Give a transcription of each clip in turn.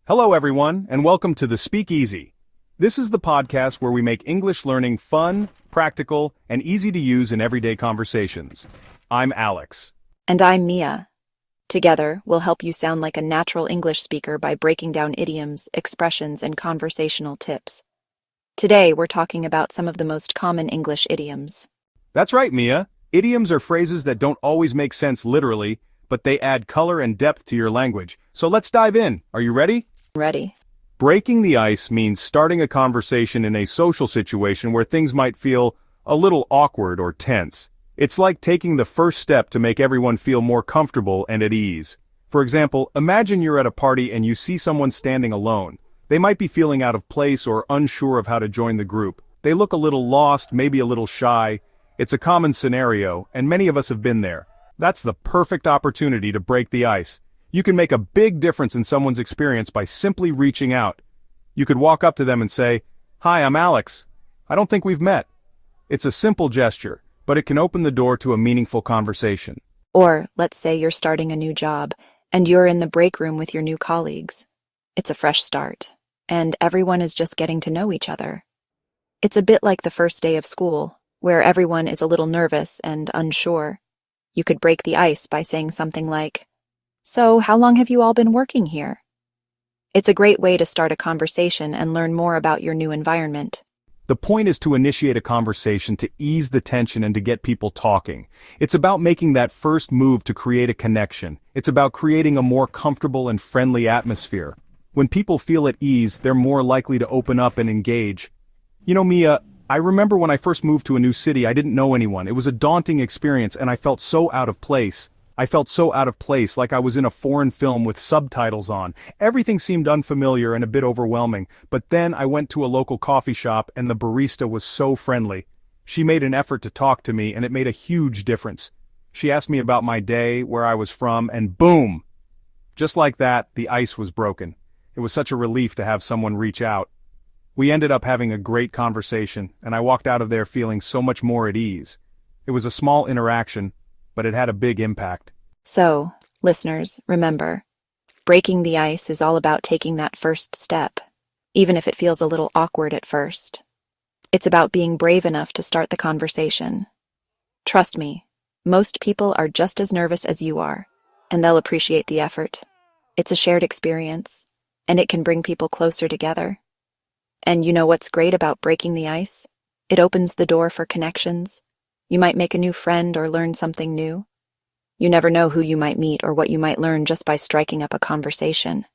Hello everyone, and welcome to the Speakeasy. This is the podcast where we make English learning fun, practical, and easy to use in everyday conversations. I'm Alex. And I'm Mia. Together, we'll help you sound like a natural English speaker by breaking down idioms, expressions, and conversational tips. Today, we're talking about some of the most common English idioms. That's right, Mia. Idioms are phrases that don't always make sense literally, but they add color and depth to your language. So let's dive in. Are you ready? Ready. Breaking the ice means starting a conversation in a social situation where things might feel a little awkward or tense. It's like taking the first step to make everyone feel more comfortable and at ease. For example, imagine you're at a party and you see someone standing alone. They might be feeling out of place or unsure of how to join the group. They look a little lost, maybe a little shy. It's a common scenario, and many of us have been there. That's the perfect opportunity to break the ice. You can make a big difference in someone's experience by simply reaching out. You could walk up to them and say, "Hi, I'm Alex. I don't think we've met." It's a simple gesture, but it can open the door to a meaningful conversation. Or, let's say you're starting a new job, and you're in the break room with your new colleagues. It's a fresh start, and everyone is just getting to know each other. It's a bit like the first day of school, where everyone is a little nervous and unsure. You could break the ice by saying something like, "So, how long have you all been working here?" It's a great way to start a conversation and learn more about your new environment. The point is to initiate a conversation to ease the tension and to get people talking. It's about making that first move to create a connection. It's about creating a more comfortable and friendly atmosphere. When people feel at ease, they're more likely to open up and engage. You know, Mia, I remember when I first moved to a new city, I didn't know anyone. It was a daunting experience and I felt so out of place. Like I was in a foreign film with subtitles on. Everything seemed unfamiliar and a bit overwhelming, but then I went to a local coffee shop and the barista was so friendly. She made an effort to talk to me and it made a huge difference. She asked me about my day, where I was from, and boom! Just like that, the ice was broken. It was such a relief to have someone reach out. We ended up having a great conversation, and I walked out of there feeling so much more at ease. It was a small interaction, but it had a big impact. So, listeners, remember, breaking the ice is all about taking that first step, even if it feels a little awkward at first. It's about being brave enough to start the conversation. Trust me, most people are just as nervous as you are, and they'll appreciate the effort. It's a shared experience, and it can bring people closer together. And you know what's great about breaking the ice? It opens the door for connections. You might make a new friend or learn something new. You never know who you might meet or what you might learn just by striking up a conversation.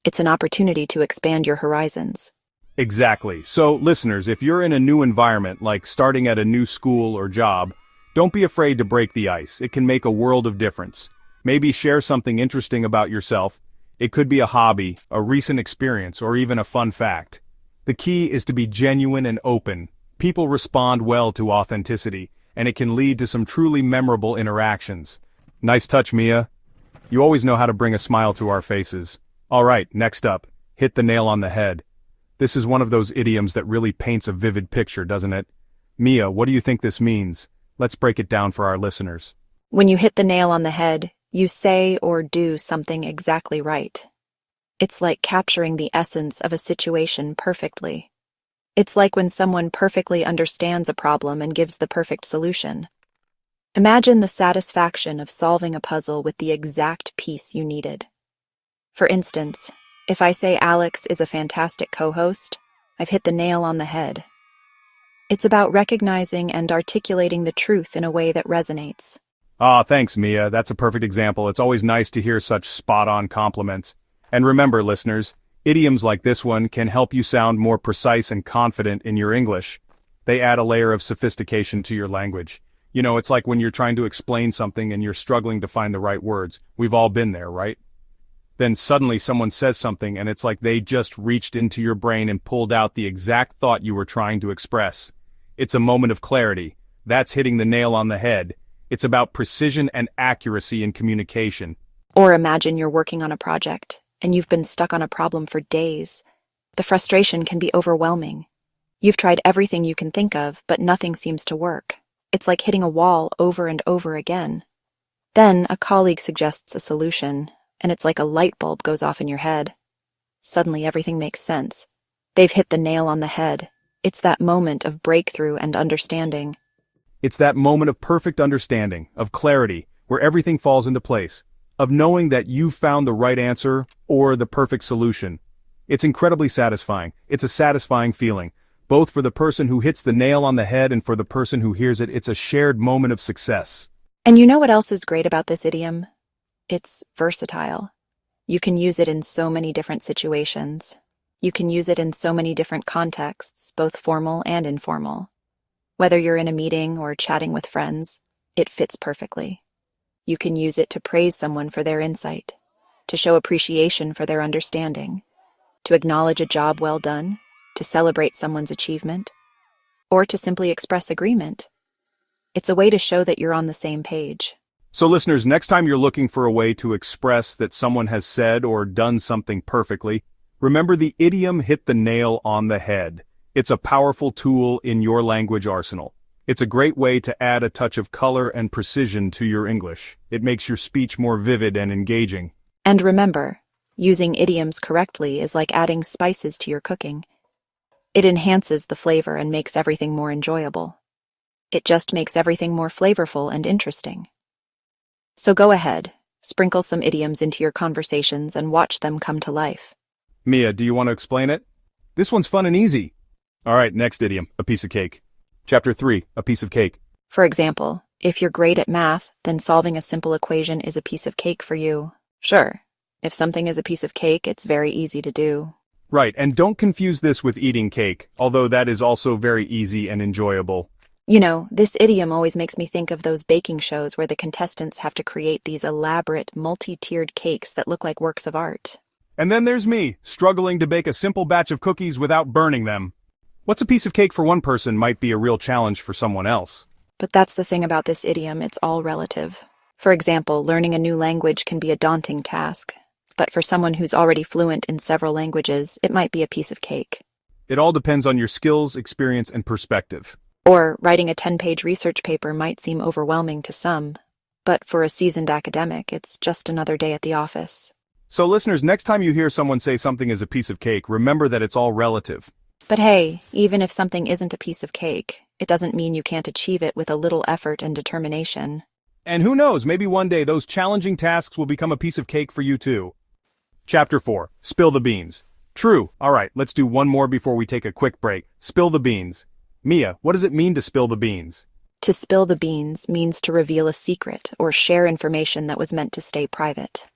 It's an opportunity to expand your horizons. Exactly. So, listeners, if you're in a new environment, like starting at a new school or job, don't be afraid to break the ice. It can make a world of difference. Maybe share something interesting about yourself. It could be a hobby, a recent experience, or even a fun fact. The key is to be genuine and open. People respond well to authenticity, and it can lead to some truly memorable interactions. Nice touch, Mia. You always know how to bring a smile to our faces. All right, next up, hit the nail on the head. This is one of those idioms that really paints a vivid picture, doesn't it? Mia, what do you think this means? Let's break it down for our listeners. When you hit the nail on the head, you say or do something exactly right. It's like capturing the essence of a situation perfectly. It's like when someone perfectly understands a problem and gives the perfect solution. Imagine the satisfaction of solving a puzzle with the exact piece you needed. For instance, if I say Alex is a fantastic co-host, I've hit the nail on the head. It's about recognizing and articulating the truth in a way that resonates. Thanks, Mia. That's a perfect example. It's always nice to hear such spot-on compliments. And remember, listeners, idioms like this one can help you sound more precise and confident in your English. They add a layer of sophistication to your language. You know, it's like when you're trying to explain something and you're struggling to find the right words. We've all been there, right? Then suddenly someone says something and it's like they just reached into your brain and pulled out the exact thought you were trying to express. It's a moment of clarity. That's hitting the nail on the head. It's about precision and accuracy in communication. Or imagine you're working on a project, and you've been stuck on a problem for days. The frustration can be overwhelming. You've tried everything you can think of, but nothing seems to work. It's like hitting a wall over and over again. Then a colleague suggests a solution, and it's like a light bulb goes off in your head. Suddenly everything makes sense. They've hit the nail on the head. It's that moment of breakthrough and understanding. It's that moment of perfect understanding, of clarity, where everything falls into place, of knowing that you've found the right answer or the perfect solution. It's incredibly satisfying. It's a satisfying feeling. Both for the person who hits the nail on the head and for the person who hears it, it's a shared moment of success. And you know what else is great about this idiom? It's versatile. You can use it in so many different situations. You can use it in so many different contexts, both formal and informal. Whether you're in a meeting or chatting with friends, it fits perfectly. You can use it to praise someone for their insight, to show appreciation for their understanding, to acknowledge a job well done, to celebrate someone's achievement, or to simply express agreement. It's a way to show that you're on the same page. So listeners, next time you're looking for a way to express that someone has said or done something perfectly, remember the idiom hit the nail on the head. It's a powerful tool in your language arsenal. It's a great way to add a touch of color and precision to your English. It makes your speech more vivid and engaging. And remember, using idioms correctly is like adding spices to your cooking. It enhances the flavor and makes everything more enjoyable. It just makes everything more flavorful and interesting. So go ahead, sprinkle some idioms into your conversations and watch them come to life. Mia, do you want to explain it? This one's fun and easy. All right, next idiom, a piece of cake. Chapter 3, a piece of cake. For example, if you're great at math, then solving a simple equation is a piece of cake for you. Sure, if something is a piece of cake, it's very easy to do. Right, and don't confuse this with eating cake, although that is also very easy and enjoyable. You know, this idiom always makes me think of those baking shows where the contestants have to create these elaborate, multi-tiered cakes that look like works of art. And then there's me, struggling to bake a simple batch of cookies without burning them. What's a piece of cake for one person might be a real challenge for someone else. But that's the thing about this idiom, it's all relative. For example, learning a new language can be a daunting task, but for someone who's already fluent in several languages, it might be a piece of cake. It all depends on your skills, experience, and perspective. Or writing a 10-page research paper might seem overwhelming to some, but for a seasoned academic, it's just another day at the office. So listeners, next time you hear someone say something is a piece of cake, remember that it's all relative. But hey, even if something isn't a piece of cake, it doesn't mean you can't achieve it with a little effort and determination. And who knows, maybe one day those challenging tasks will become a piece of cake for you too. Chapter 4, Spill the Beans. True, alright, let's do one more before we take a quick break. Spill the beans. Mia, what does it mean to spill the beans? To spill the beans means to reveal a secret or share information that was meant to stay private.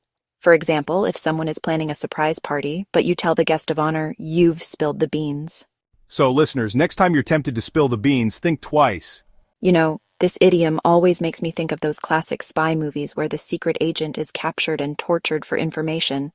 For example, if someone is planning a surprise party, but you tell the guest of honor, you've spilled the beans. So listeners, next time you're tempted to spill the beans, think twice. You know, this idiom always makes me think of those classic spy movies where the secret agent is captured and tortured for information.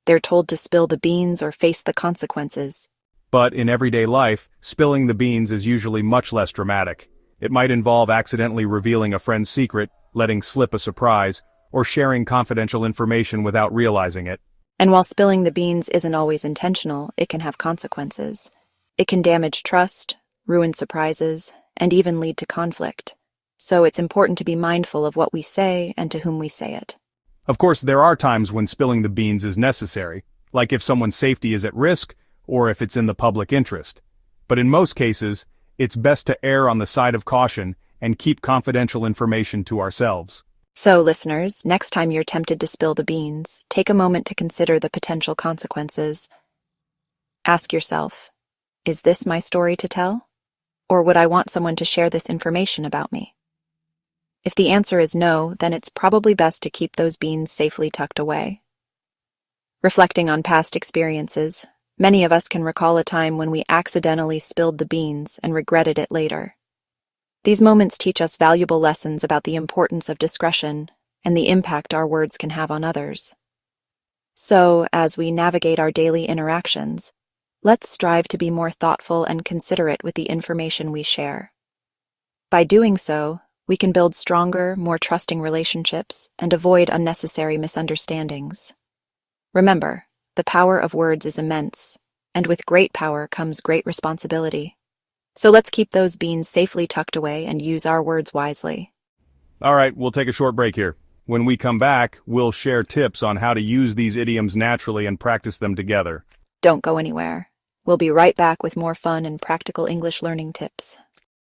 They're told to spill the beans or face the consequences. But in everyday life, spilling the beans is usually much less dramatic. It might involve accidentally revealing a friend's secret, letting slip a surprise, or sharing confidential information without realizing it. And while spilling the beans isn't always intentional, it can have consequences. It can damage trust, ruin surprises, and even lead to conflict. So it's important to be mindful of what we say and to whom we say it. Of course, there are times when spilling the beans is necessary, like if someone's safety is at risk, or if it's in the public interest. But in most cases, it's best to err on the side of caution and keep confidential information to ourselves. So, listeners, next time you're tempted to spill the beans, take a moment to consider the potential consequences. Ask yourself, is this my story to tell? Or would I want someone to share this information about me? If the answer is no, then it's probably best to keep those beans safely tucked away. Reflecting on past experiences, many of us can recall a time when we accidentally spilled the beans and regretted it later. These moments teach us valuable lessons about the importance of discretion and the impact our words can have on others. So, as we navigate our daily interactions, let's strive to be more thoughtful and considerate with the information we share. By doing so, we can build stronger, more trusting relationships and avoid unnecessary misunderstandings. Remember, the power of words is immense, and with great power comes great responsibility. So let's keep those beans safely tucked away and use our words wisely. All right, we'll take a short break here. When we come back, we'll share tips on how to use these idioms naturally and practice them together. Don't go anywhere. We'll be right back with more fun and practical English learning tips.